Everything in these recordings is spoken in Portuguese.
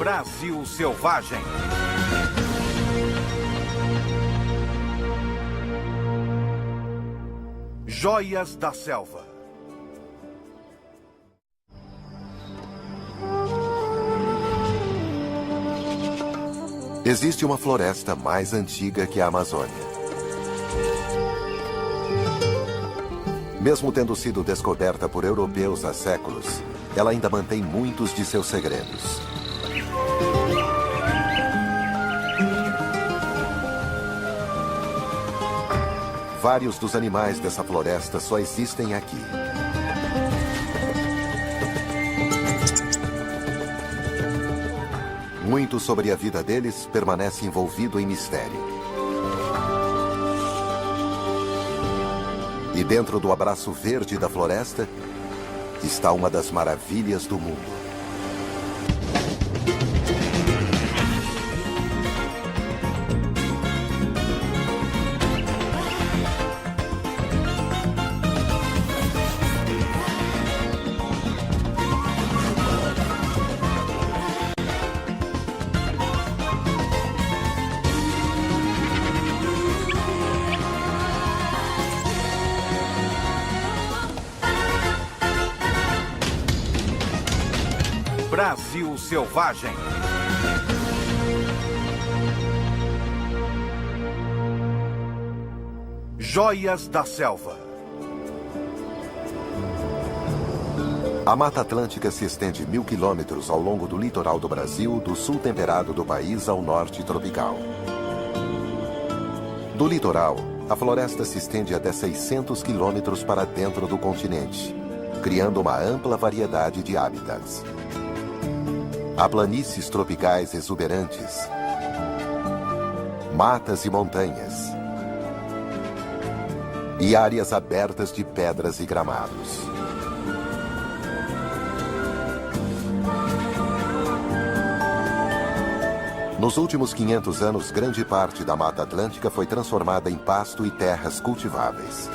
Brasil Selvagem. Joias da Selva. Existe uma floresta mais antiga que a Amazônia. Mesmo tendo sido descoberta por europeus há séculos, ela ainda mantém muitos de seus segredos. Vários dos animais dessa floresta só existem aqui. Muito sobre a vida deles permanece envolvido em mistério. E dentro do abraço verde da floresta está uma das maravilhas do mundo. Brasil Selvagem. Joias da Selva. A Mata Atlântica se estende 1.000 quilômetros ao longo do litoral do Brasil, do sul temperado do país ao norte tropical. Do litoral, a floresta se estende até 600 quilômetros para dentro do continente, criando uma ampla variedade de hábitats. Há planícies tropicais exuberantes, matas e montanhas, e áreas abertas de pedras e gramados. Nos últimos 500 anos, grande parte da Mata Atlântica foi transformada em pasto e terras cultiváveis.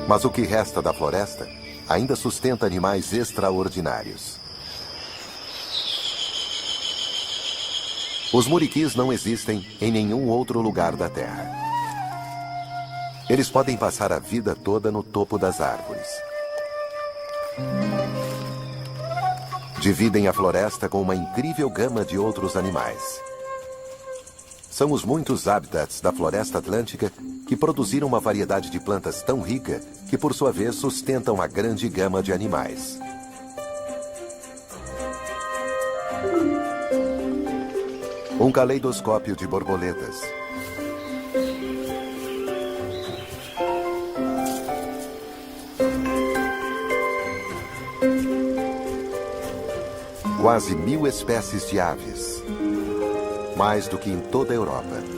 Mas o que resta da floresta ainda sustenta animais extraordinários. Os muriquis não existem em nenhum outro lugar da Terra. Eles podem passar a vida toda no topo das árvores. Dividem a floresta com uma incrível gama de outros animais. São os muitos hábitats da floresta atlântica que produziram uma variedade de plantas tão rica que, por sua vez, sustentam a grande gama de animais. Um caleidoscópio de borboletas. Quase 1.000 espécies de aves. Mais do que em toda a Europa.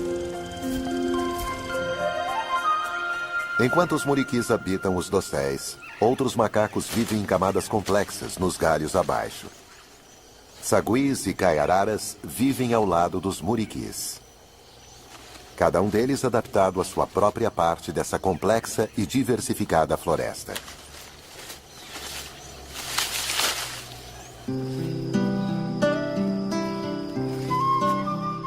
Enquanto os muriquis habitam os dosséis, outros macacos vivem em camadas complexas nos galhos abaixo. Saguis e caiararas vivem ao lado dos muriquis. Cada um deles adaptado à sua própria parte dessa complexa e diversificada floresta.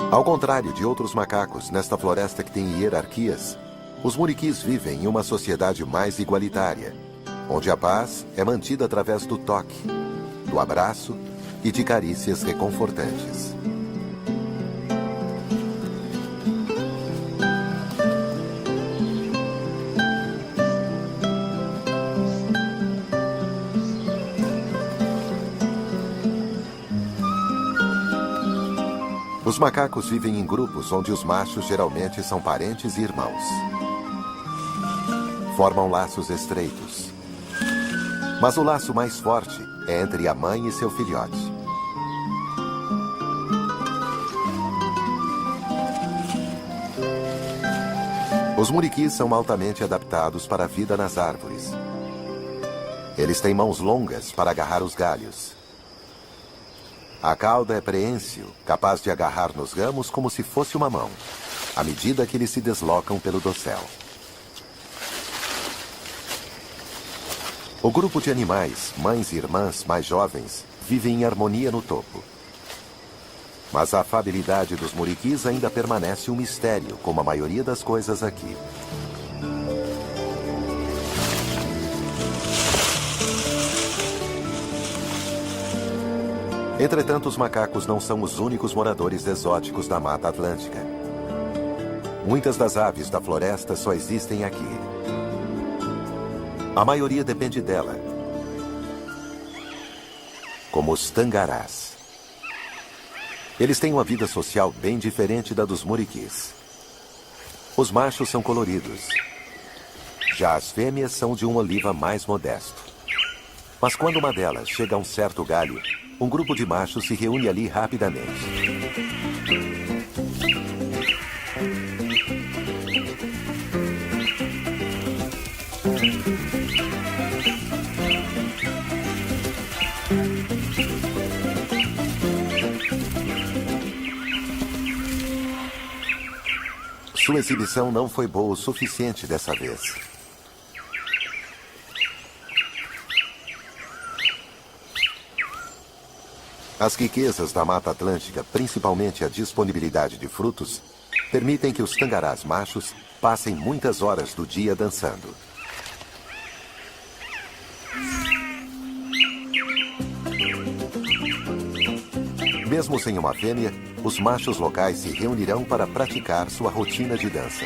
Ao contrário de outros macacos nesta floresta que tem hierarquias, os muriquis vivem em uma sociedade mais igualitária, onde a paz é mantida através do toque, do abraço e de carícias reconfortantes. Os macacos vivem em grupos onde os machos geralmente são parentes e irmãos. Formam laços estreitos. Mas o laço mais forte é entre a mãe e seu filhote. Os muriquis são altamente adaptados para a vida nas árvores. Eles têm mãos longas para agarrar os galhos. A cauda é preênsil, capaz de agarrar nos ramos como se fosse uma mão, à medida que eles se deslocam pelo dossel. O grupo de animais, mães e irmãs mais jovens, vivem em harmonia no topo. Mas a afabilidade dos muriquis ainda permanece um mistério, como a maioria das coisas aqui. Entretanto, os macacos não são os únicos moradores exóticos da Mata Atlântica. Muitas das aves da floresta só existem aqui. A maioria depende dela, como os tangarás. Eles têm uma vida social bem diferente da dos muriquis. Os machos são coloridos. Já as fêmeas são de um oliva mais modesto. Mas quando uma delas chega a um certo galho, um grupo de machos se reúne ali rapidamente. Sua exibição não foi boa o suficiente dessa vez. As riquezas da Mata Atlântica, principalmente a disponibilidade de frutos, permitem que os tangarás machos passem muitas horas do dia dançando. Mesmo sem uma fêmea, os machos locais se reunirão para praticar sua rotina de dança.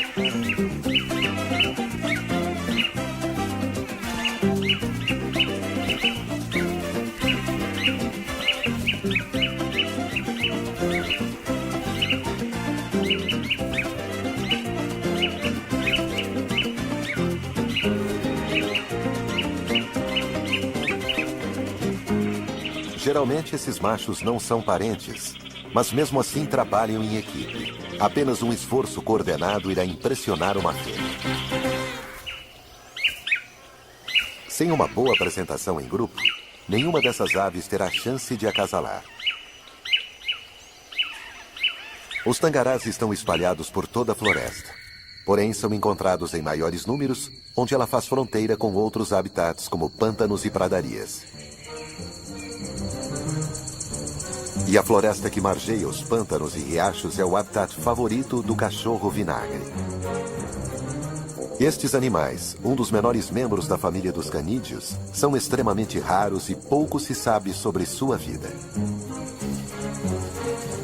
Geralmente esses machos não são parentes, mas mesmo assim trabalham em equipe. Apenas um esforço coordenado irá impressionar uma fêmea. Sem uma boa apresentação em grupo, nenhuma dessas aves terá chance de acasalar. Os tangarás estão espalhados por toda a floresta, porém são encontrados em maiores números, onde ela faz fronteira com outros habitats como pântanos e pradarias. E a floresta que margeia os pântanos e riachos é o habitat favorito do cachorro vinagre. Estes animais, um dos menores membros da família dos canídeos, são extremamente raros e pouco se sabe sobre sua vida.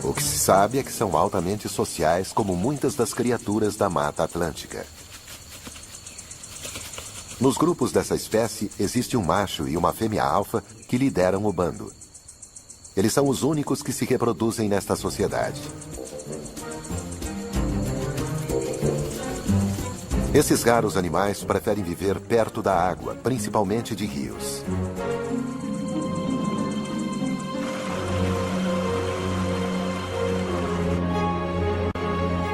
O que se sabe é que são altamente sociais, como muitas das criaturas da Mata Atlântica. Nos grupos dessa espécie, existe um macho e uma fêmea alfa que lideram o bando. Eles são os únicos que se reproduzem nesta sociedade. Esses raros animais preferem viver perto da água, principalmente de rios.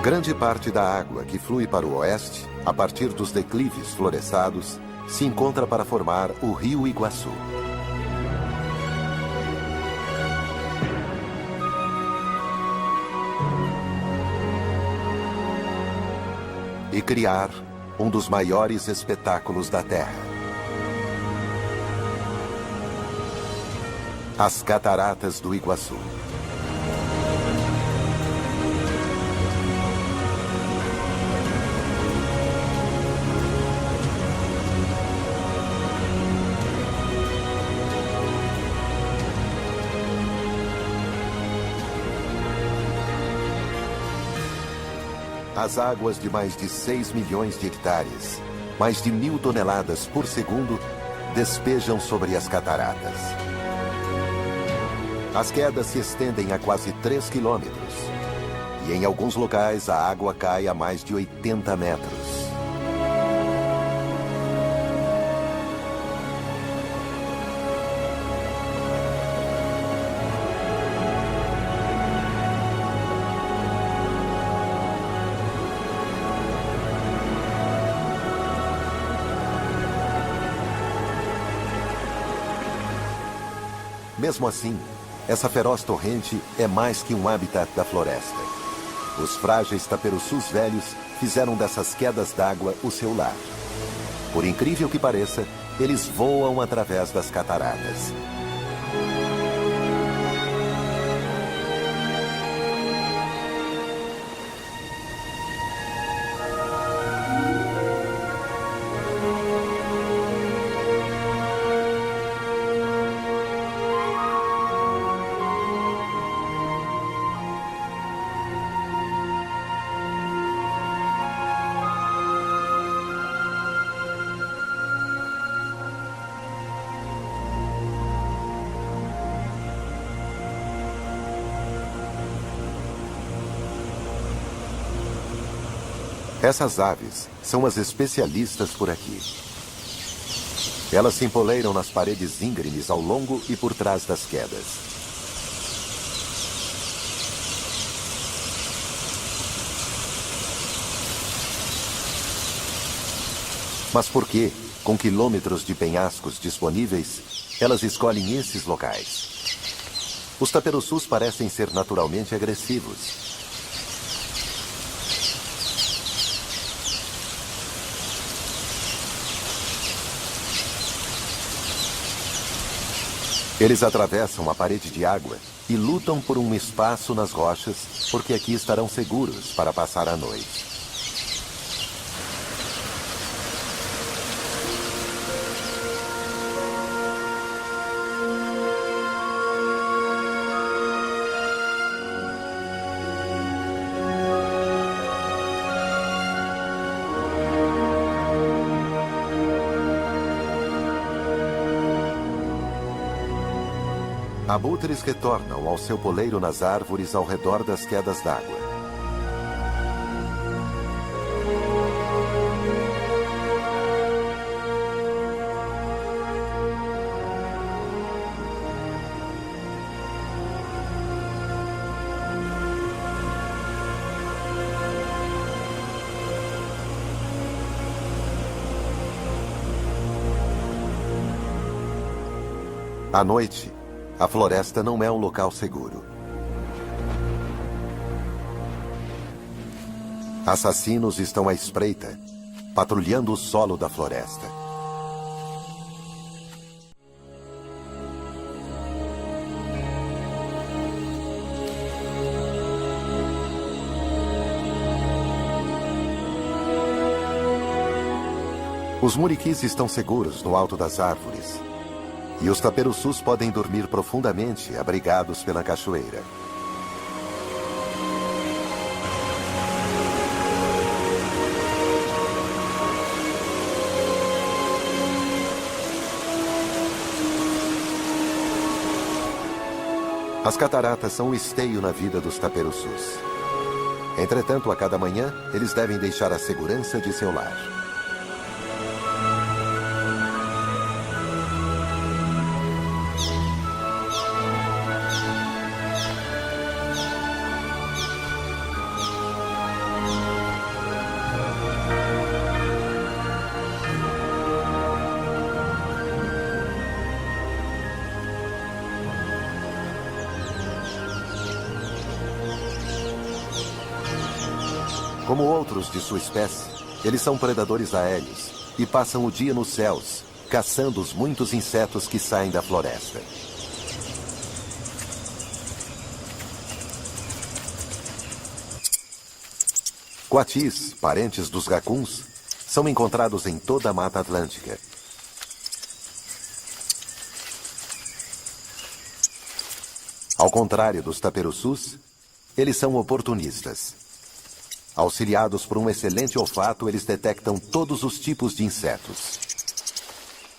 Grande parte da água que flui para o oeste, a partir dos declives florestados, se encontra para formar o Rio Iguaçu. E criar um dos maiores espetáculos da Terra. As Cataratas do Iguaçu. As águas de mais de 6 milhões de hectares, mais de 1.000 toneladas por segundo, despejam sobre as cataratas. As quedas se estendem a quase 3 quilômetros. E em alguns locais a água cai a mais de 80 metros. Mesmo assim, essa feroz torrente é mais que um habitat da floresta. Os frágeis taperoçus velhos fizeram dessas quedas d'água o seu lar. Por incrível que pareça, eles voam através das cataratas. Essas aves são as especialistas por aqui. Elas se empoleiram nas paredes íngremes ao longo e por trás das quedas. Mas por que, com quilômetros de penhascos disponíveis, elas escolhem esses locais? Os taperoçus parecem ser naturalmente agressivos. Eles atravessam a parede de água e lutam por um espaço nas rochas, porque aqui estarão seguros para passar a noite. Abutres retornam ao seu poleiro nas árvores ao redor das quedas d'água. À noite, a floresta não é um local seguro. Assassinos estão à espreita, patrulhando o solo da floresta. Os muriquis estão seguros no alto das árvores. E os taperoçus podem dormir profundamente, abrigados pela cachoeira. As cataratas são o esteio na vida dos taperoçus. Entretanto, a cada manhã, eles devem deixar a segurança de seu lar. Como outros de sua espécie, eles são predadores aéreos e passam o dia nos céus, caçando os muitos insetos que saem da floresta. Coatis, parentes dos racuns, são encontrados em toda a Mata Atlântica. Ao contrário dos taperoçus, eles são oportunistas. Auxiliados por um excelente olfato, eles detectam todos os tipos de insetos.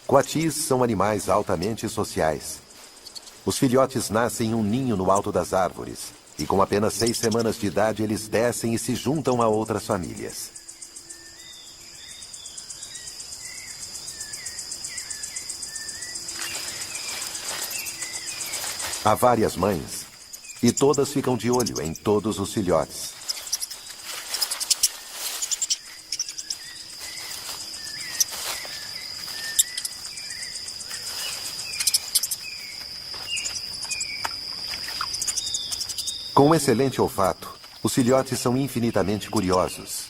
Coatis são animais altamente sociais. Os filhotes nascem em um ninho no alto das árvores, e com apenas 6 semanas de idade eles descem e se juntam a outras famílias. Há várias mães, e todas ficam de olho em todos os filhotes. Com um excelente olfato, os filhotes são infinitamente curiosos.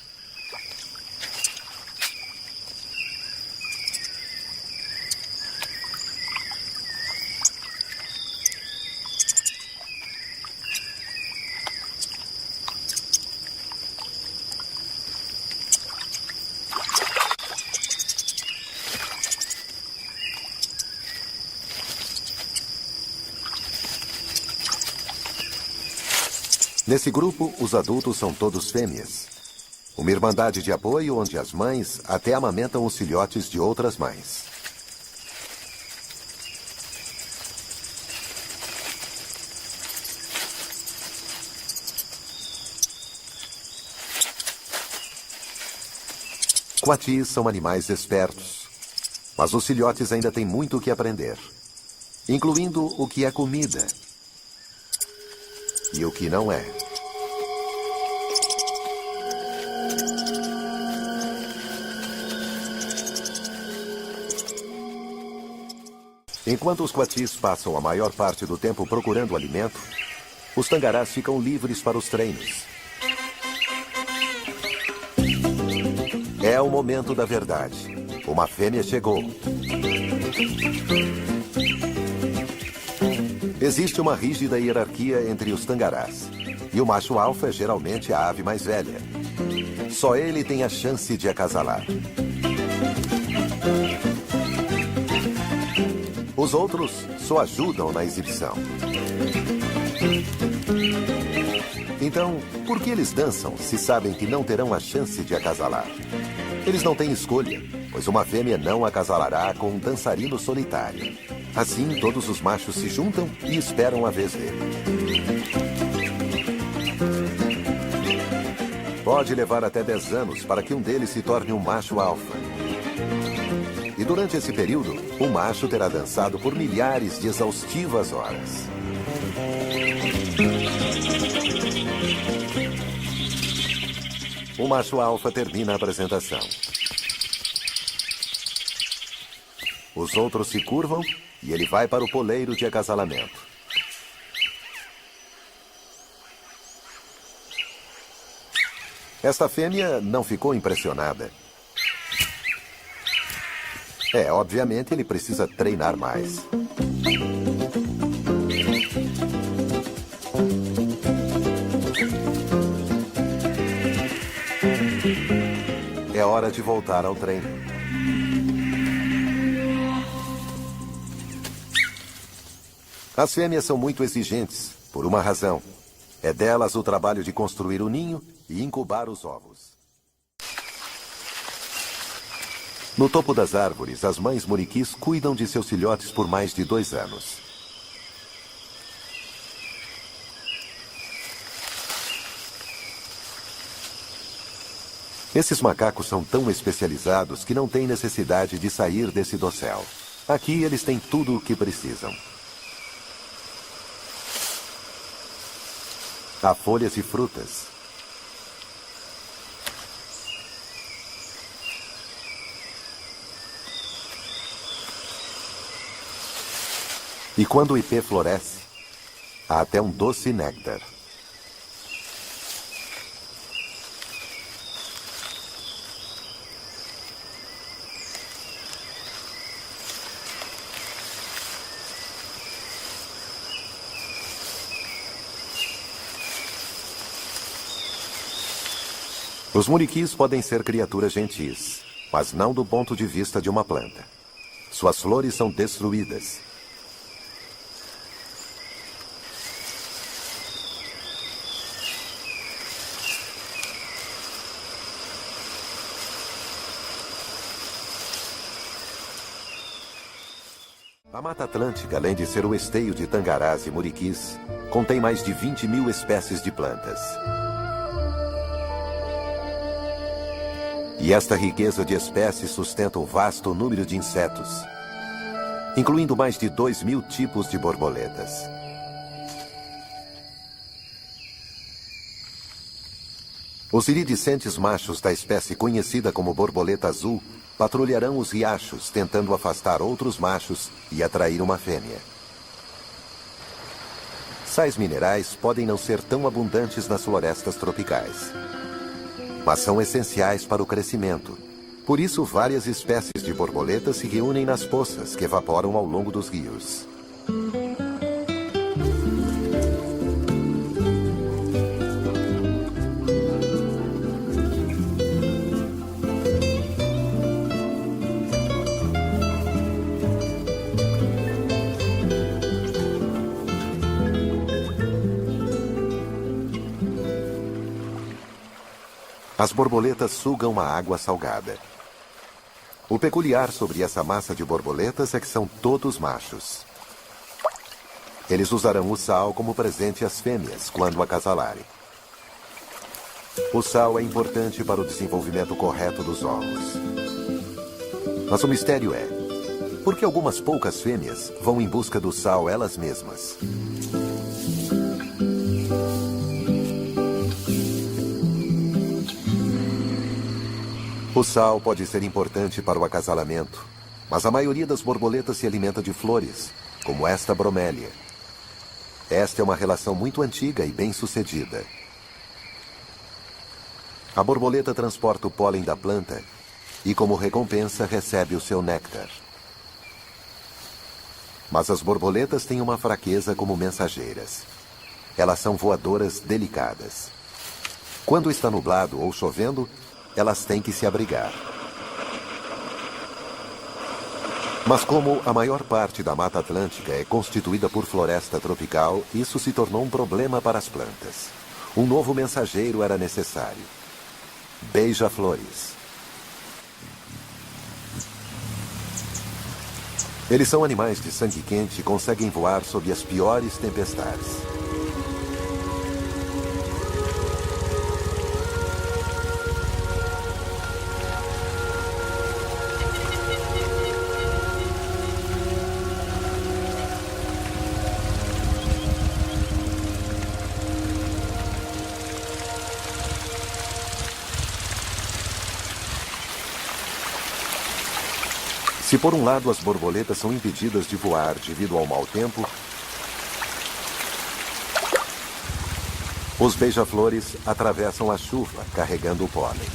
Nesse grupo, os adultos são todos fêmeas. Uma irmandade de apoio onde as mães até amamentam os filhotes de outras mães. Coatis são animais espertos, mas os filhotes ainda têm muito o que aprender, incluindo o que é comida e o que não é. Enquanto os coatis passam a maior parte do tempo procurando alimento, os tangarás ficam livres para os treinos. É o momento da verdade. Uma fêmea chegou. Existe uma rígida hierarquia entre os tangarás, e o macho alfa é geralmente a ave mais velha. Só ele tem a chance de acasalar. Os outros só ajudam na exibição. Então, por que eles dançam se sabem que não terão a chance de acasalar? Eles não têm escolha, pois uma fêmea não acasalará com um dançarino solitário. Assim, todos os machos se juntam e esperam a vez dele. Pode levar até 10 anos para que um deles se torne um macho alfa. E durante esse período, o macho terá dançado por milhares de exaustivas horas. O macho alfa termina a apresentação. Os outros se curvam e ele vai para o poleiro de acasalamento. Esta fêmea não ficou impressionada. Obviamente ele precisa treinar mais. É hora de voltar ao treino. As fêmeas são muito exigentes, por uma razão. É delas o trabalho de construir o ninho e incubar os ovos. No topo das árvores, as mães muriquis cuidam de seus filhotes por mais de 2 anos. Esses macacos são tão especializados que não têm necessidade de sair desse dossel. Aqui eles têm tudo o que precisam. Há folhas e frutas. E quando o ipê floresce, há até um doce néctar. Os muriquis podem ser criaturas gentis, mas não do ponto de vista de uma planta. Suas flores são destruídas. A Mata Atlântica, além de ser o esteio de tangarás e muriquis, contém mais de 20.000 espécies de plantas. E esta riqueza de espécies sustenta um vasto número de insetos, incluindo mais de 2.000 tipos de borboletas. Os iridescentes machos da espécie conhecida como borboleta azul patrulharão os riachos, tentando afastar outros machos e atrair uma fêmea. Sais minerais podem não ser tão abundantes nas florestas tropicais, mas são essenciais para o crescimento. Por isso, várias espécies de borboletas se reúnem nas poças que evaporam ao longo dos rios. As borboletas sugam a água salgada. O peculiar sobre essa massa de borboletas é que são todos machos. Eles usarão o sal como presente às fêmeas quando acasalarem. O sal é importante para o desenvolvimento correto dos ovos. Mas o mistério é: por que algumas poucas fêmeas vão em busca do sal elas mesmas? O sal pode ser importante para o acasalamento, mas a maioria das borboletas se alimenta de flores, como esta bromélia. Esta é uma relação muito antiga e bem-sucedida. A borboleta transporta o pólen da planta e, como recompensa, recebe o seu néctar. Mas as borboletas têm uma fraqueza como mensageiras. Elas são voadoras delicadas. Quando está nublado ou chovendo, elas têm que se abrigar. Mas como a maior parte da Mata Atlântica é constituída por floresta tropical, isso se tornou um problema para as plantas. Um novo mensageiro era necessário. Beija-flores. Eles são animais de sangue quente e conseguem voar sob as piores tempestades. Se por um lado as borboletas são impedidas de voar devido ao mau tempo, os beija-flores atravessam a chuva carregando o pólen.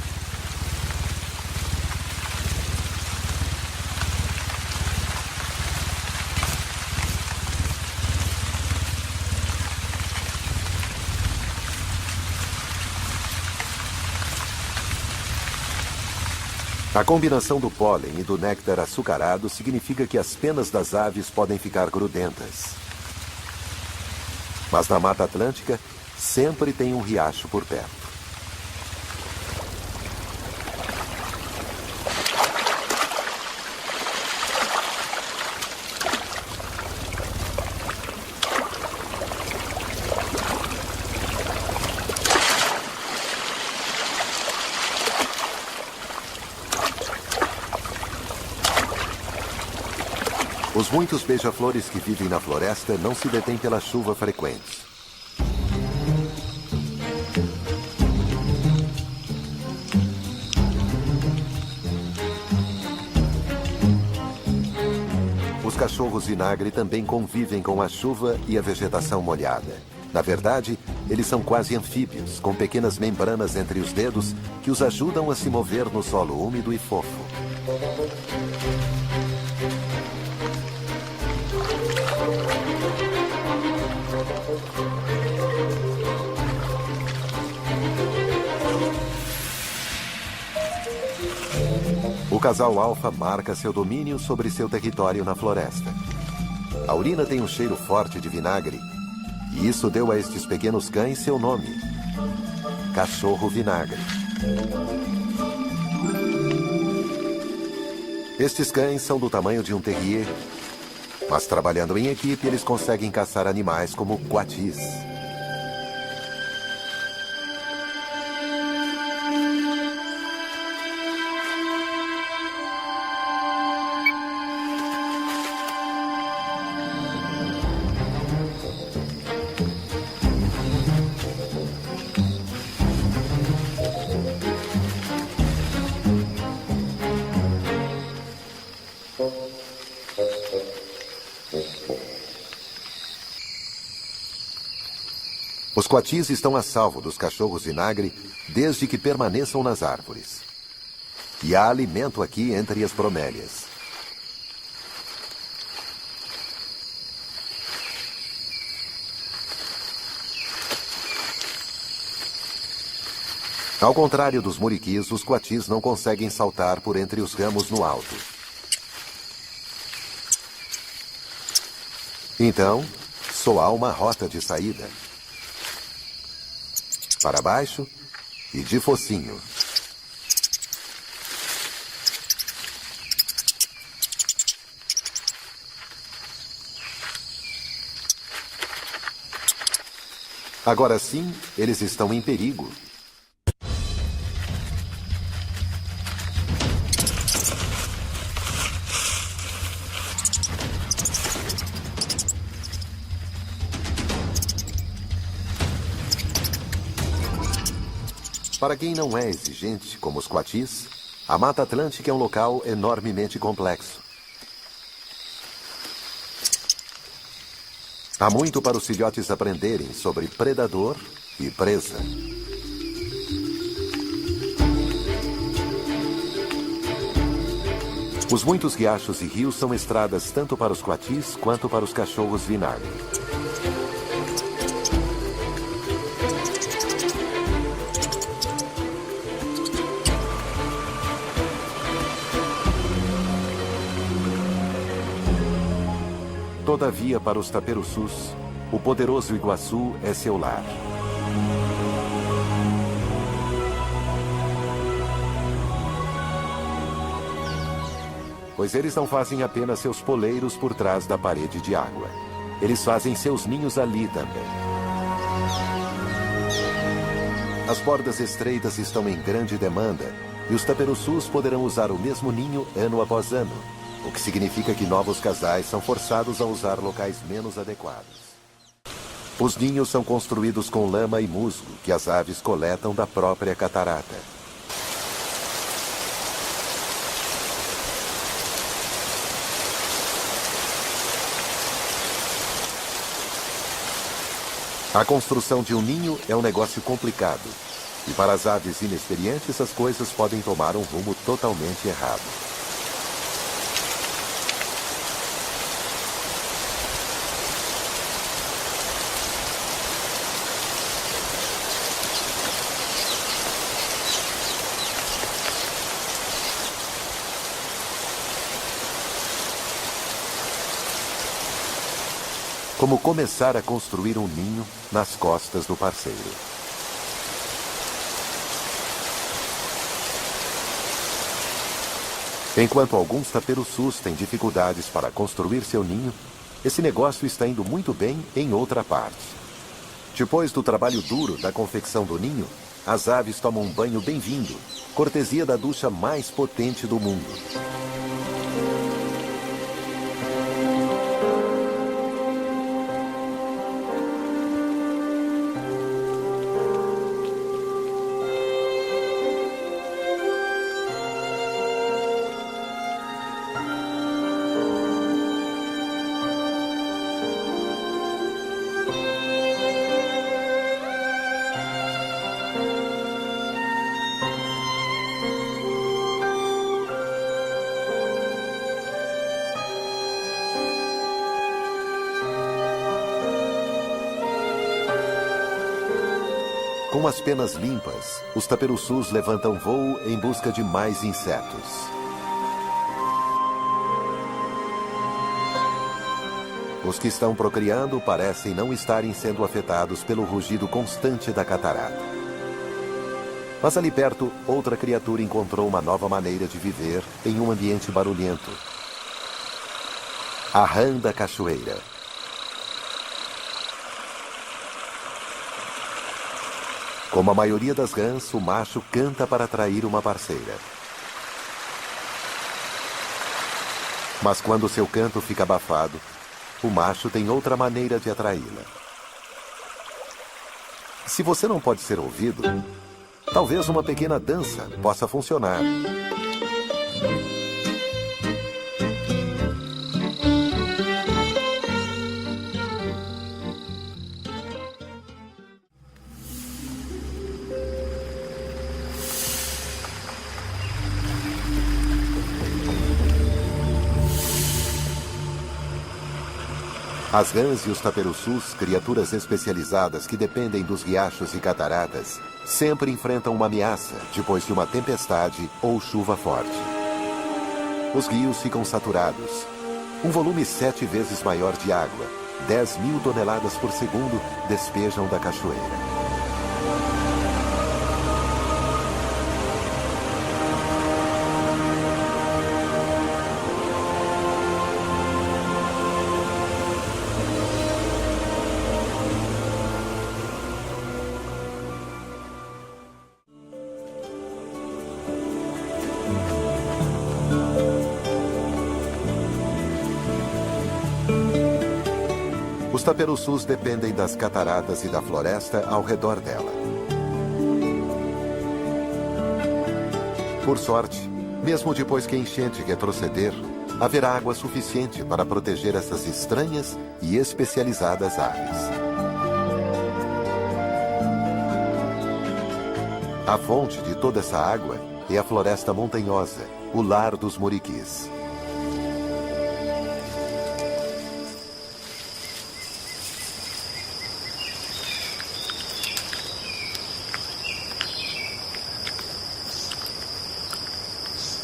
A combinação do pólen e do néctar açucarado significa que as penas das aves podem ficar grudentas. Mas na Mata Atlântica, sempre tem um riacho por perto. Os muitos beija-flores que vivem na floresta não se detêm pela chuva frequente. Os cachorros vinagre também convivem com a chuva e a vegetação molhada. Na verdade, eles são quase anfíbios, com pequenas membranas entre os dedos que os ajudam a se mover no solo úmido e fofo. O casal alfa marca seu domínio sobre seu território na floresta. A urina tem um cheiro forte de vinagre, e isso deu a estes pequenos cães seu nome: cachorro vinagre. Estes cães são do tamanho de um terrier, mas trabalhando em equipe eles conseguem caçar animais como coatis. Os coatis estão a salvo dos cachorros vinagre desde que permaneçam nas árvores. E há alimento aqui entre as bromélias. Ao contrário dos muriquis, os coatis não conseguem saltar por entre os ramos no alto. Então, só há uma rota de saída: para baixo e de focinho. Agora sim, eles estão em perigo. Para quem não é exigente, como os coatis, a Mata Atlântica é um local enormemente complexo. Há muito para os filhotes aprenderem sobre predador e presa. Os muitos riachos e rios são estradas tanto para os coatis quanto para os cachorros vinagre. Todavia, para os taperoçus, o poderoso Iguaçu é seu lar. Pois eles não fazem apenas seus poleiros por trás da parede de água. Eles fazem seus ninhos ali também. As bordas estreitas estão em grande demanda e os taperoçus poderão usar o mesmo ninho ano após ano, o que significa que novos casais são forçados a usar locais menos adequados. Os ninhos são construídos com lama e musgo que as aves coletam da própria catarata. A construção de um ninho é um negócio complicado, e para as aves inexperientes as coisas podem tomar um rumo totalmente errado. Como começar a construir um ninho nas costas do parceiro. Enquanto alguns taperoçus têm dificuldades para construir seu ninho, esse negócio está indo muito bem em outra parte. Depois do trabalho duro da confecção do ninho, as aves tomam um banho bem-vindo, cortesia da ducha mais potente do mundo. Com as penas limpas, os taperoçus levantam voo em busca de mais insetos. Os que estão procriando parecem não estarem sendo afetados pelo rugido constante da catarata. Mas ali perto, outra criatura encontrou uma nova maneira de viver em um ambiente barulhento. A rã da cachoeira. Como a maioria das rãs, o macho canta para atrair uma parceira. Mas quando seu canto fica abafado, o macho tem outra maneira de atraí-la. Se você não pode ser ouvido, talvez uma pequena dança possa funcionar. As rãs e os taperoçus, criaturas especializadas que dependem dos riachos e cataratas, sempre enfrentam uma ameaça depois de uma tempestade ou chuva forte. Os rios ficam saturados. Um volume 7 vezes maior de água, 10.000 toneladas por segundo, despejam da cachoeira. Os taperoçus dependem das cataratas e da floresta ao redor dela. Por sorte, mesmo depois que a enchente retroceder, haverá água suficiente para proteger essas estranhas e especializadas aves. A fonte de toda essa água é a floresta montanhosa, o lar dos muriquis.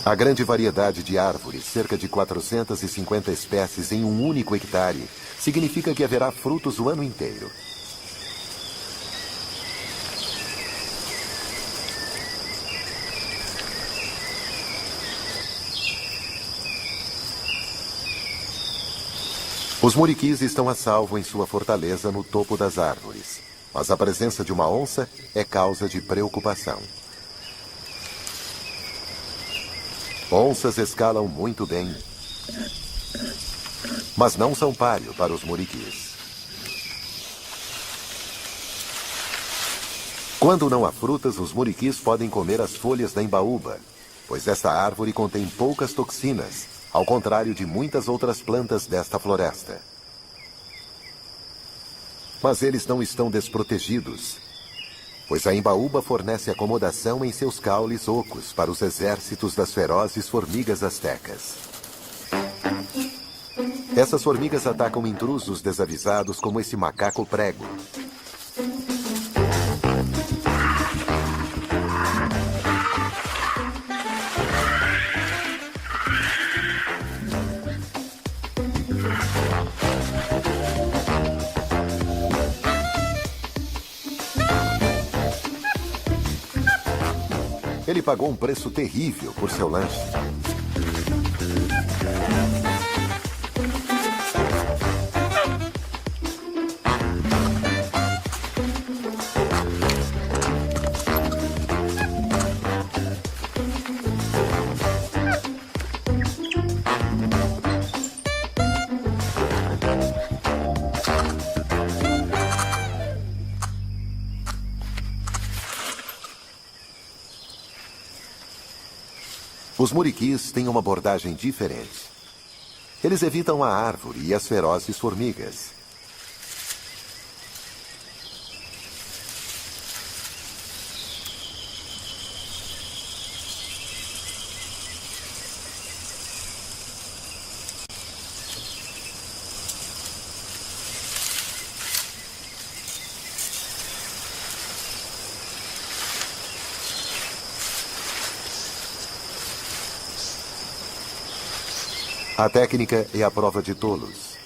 A grande variedade de árvores, cerca de 450 espécies em um único hectare, significa que haverá frutos o ano inteiro. Os muriquis estão a salvo em sua fortaleza no topo das árvores, mas a presença de uma onça é causa de preocupação. Onças escalam muito bem, mas não são páreo para os muriquis. Quando não há frutas, os muriquis podem comer as folhas da embaúba, pois esta árvore contém poucas toxinas, ao contrário de muitas outras plantas desta floresta. Mas eles não estão desprotegidos, pois a embaúba fornece acomodação em seus caules ocos para os exércitos das ferozes formigas astecas. Essas formigas atacam intrusos desavisados como esse macaco prego. Ele pagou um preço terrível por seu lanche. Os muriquis têm uma abordagem diferente. Eles evitam a árvore e as ferozes formigas. A técnica é a prova de tolos.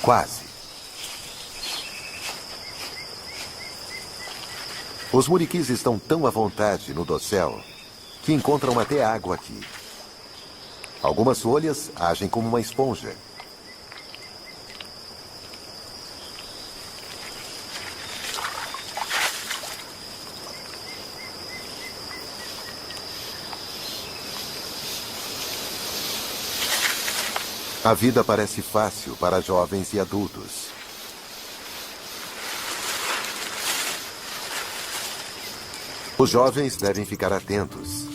Quase. Os muriquis estão tão à vontade no dossel que encontram até água aqui. Algumas folhas agem como uma esponja. A vida parece fácil para jovens e adultos. Os jovens devem ficar atentos.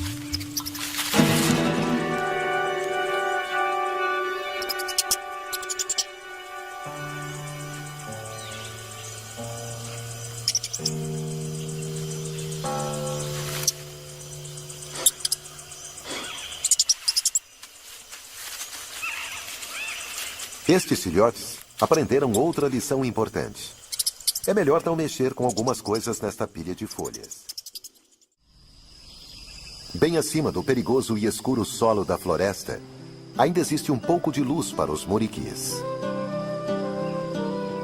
Estes filhotes aprenderam outra lição importante. É melhor não mexer com algumas coisas nesta pilha de folhas. Bem acima do perigoso e escuro solo da floresta, ainda existe um pouco de luz para os muriquis.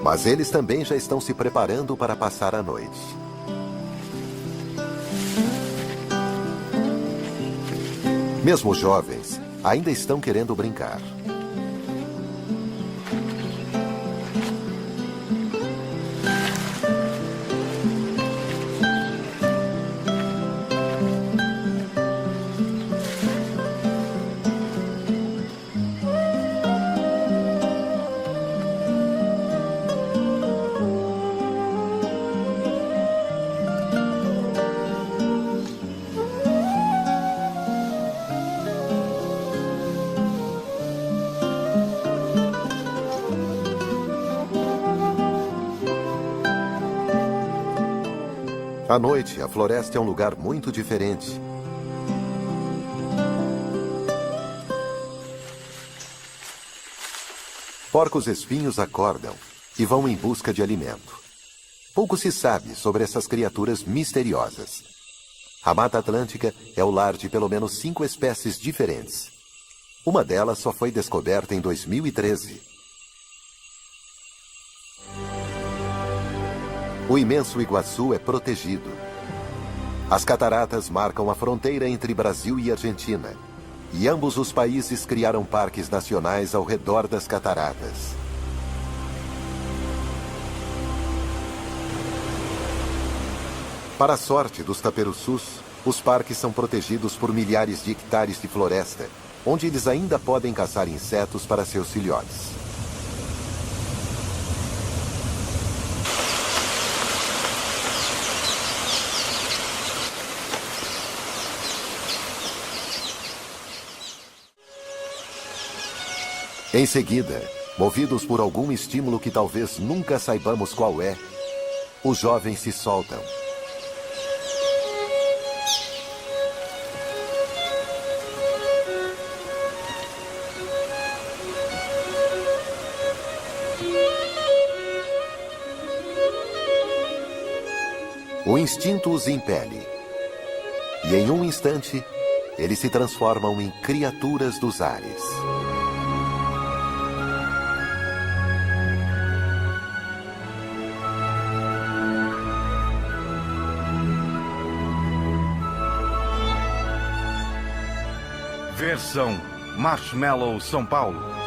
Mas eles também já estão se preparando para passar a noite. Mesmo os jovens ainda estão querendo brincar. À noite, a floresta é um lugar muito diferente. Porcos-espinhos acordam e vão em busca de alimento. Pouco se sabe sobre essas criaturas misteriosas. A Mata Atlântica é o lar de pelo menos 5 espécies diferentes. Uma delas só foi descoberta em 2013. O imenso Iguaçu é protegido. As cataratas marcam a fronteira entre Brasil e Argentina, e ambos os países criaram parques nacionais ao redor das cataratas. Para a sorte dos taperoçus, os parques são protegidos por milhares de hectares de floresta, onde eles ainda podem caçar insetos para seus filhotes. Em seguida, movidos por algum estímulo que talvez nunca saibamos qual é, os jovens se soltam. O instinto os impele. E em um instante, eles se transformam em criaturas dos ares. Versão Marshmallow São Paulo.